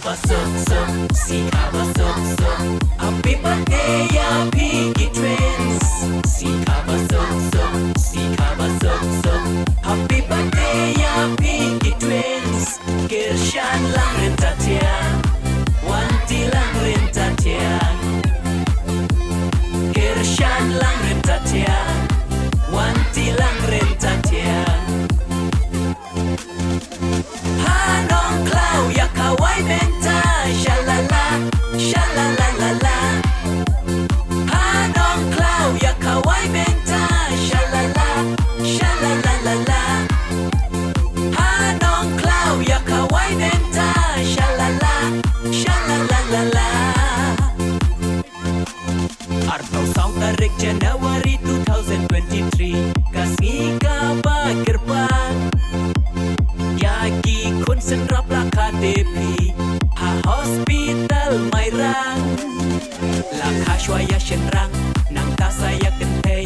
kaba sok sok, si kaba sok sok. Happy birthday ya Piggy Twins. Si kaba sok sok, si kaba sok sok. Happy birthday ya Piggy Twins. Kirshan lang rin tatian, Wanti lang rin tatian. Kirshan lang rin tatian, Wanti lang rin tatian. Hanong Clau ya kawai benta, shalala, shalalalala. Hanong Clau ya kawai benta, shalala, shalalalala. Hanong Clau ya kawai benta, shalala, shalalalala. Artau sau tarik Januari 2023 kasih kabar gerbang Yagi kun senrap la KDP ha hospital mairang la kashwaya shenrang nang ta saya kentei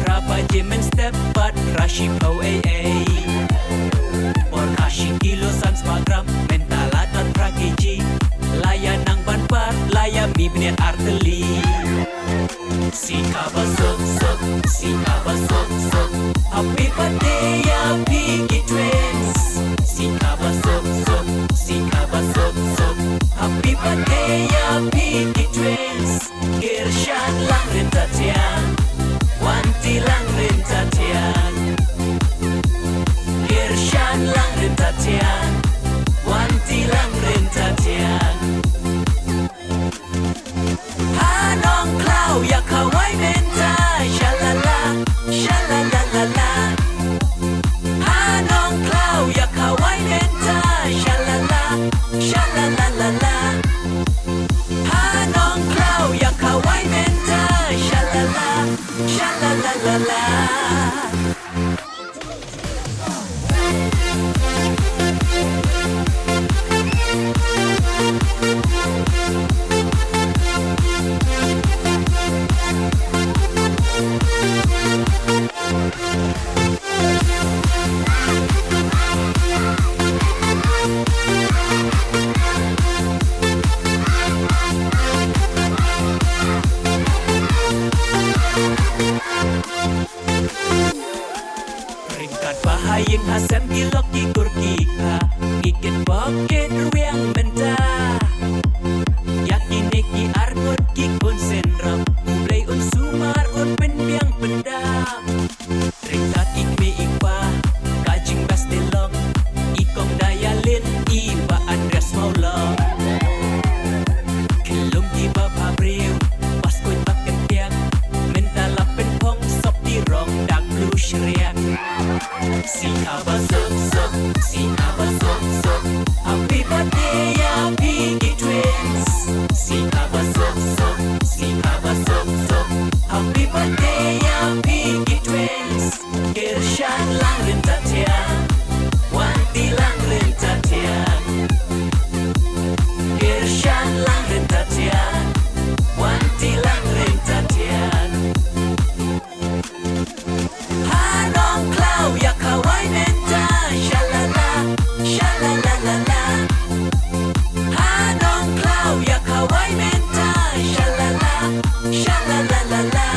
raba jemen step but rashi pau AA or kashi kilo sans magram mentala dan prakiji laya nang banpar laya mi bnet arteli si kaba sok sok, si kaba sok sok. Happy birthday ya Piggy Twins. Si kaba sok sok, si kaba sok sok. Happy birthday ya Piggy Twins. Kirshan lang rin tatian, Wanti lang rin tatian. Kirshan lang rin tatian, Wanti lang rin tatian. Hanong Clau ya kawai benta, shalala, shalalalala. Hanong Clau ya kawai benta, shalala, shalalalala. Hanong Clau ya kawai benta, shalala, shalalalala. Ringkat bahayin Hasan gilok gikur kika ngikit poket ruang benda yakin neki argot kikun senram play un sumar un penbiang pendam ringkat ikme ikpa kajing bastelong ikong dayalin iba Andreas Maulong kelum tiba pabriu pas kuit bakken tiang mentala penpong sop tirong dak blue syriak. Si kaba sok sok, si kaba sok sok. Happy birthday ya Piggy Twins. Si kaba sok sok, si kaba sok sok. Happy birthday ya Piggy Twins. Kirshan lang rin tatian, Wanti lang rin tatian. Kirshan lang rin tatian, Wanti lang rin tatian. Hanong Clau ya kawai benta, shalala, shalalalala. Hanong Clau ya kawai benta, shalala, shalalalala.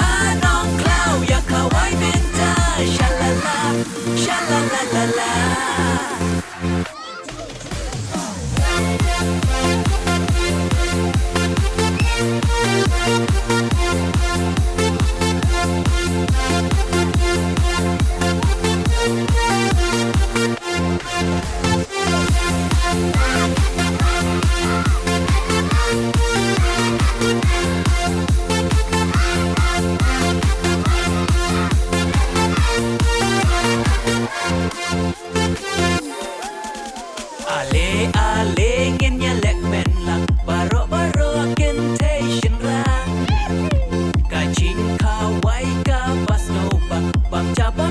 Hanong Clau ya kawai benta, shalala, shalalalala. Ale ale ngin ya lek men lang baro baro kentation rang kajing kawai ka pas no bang bang jaba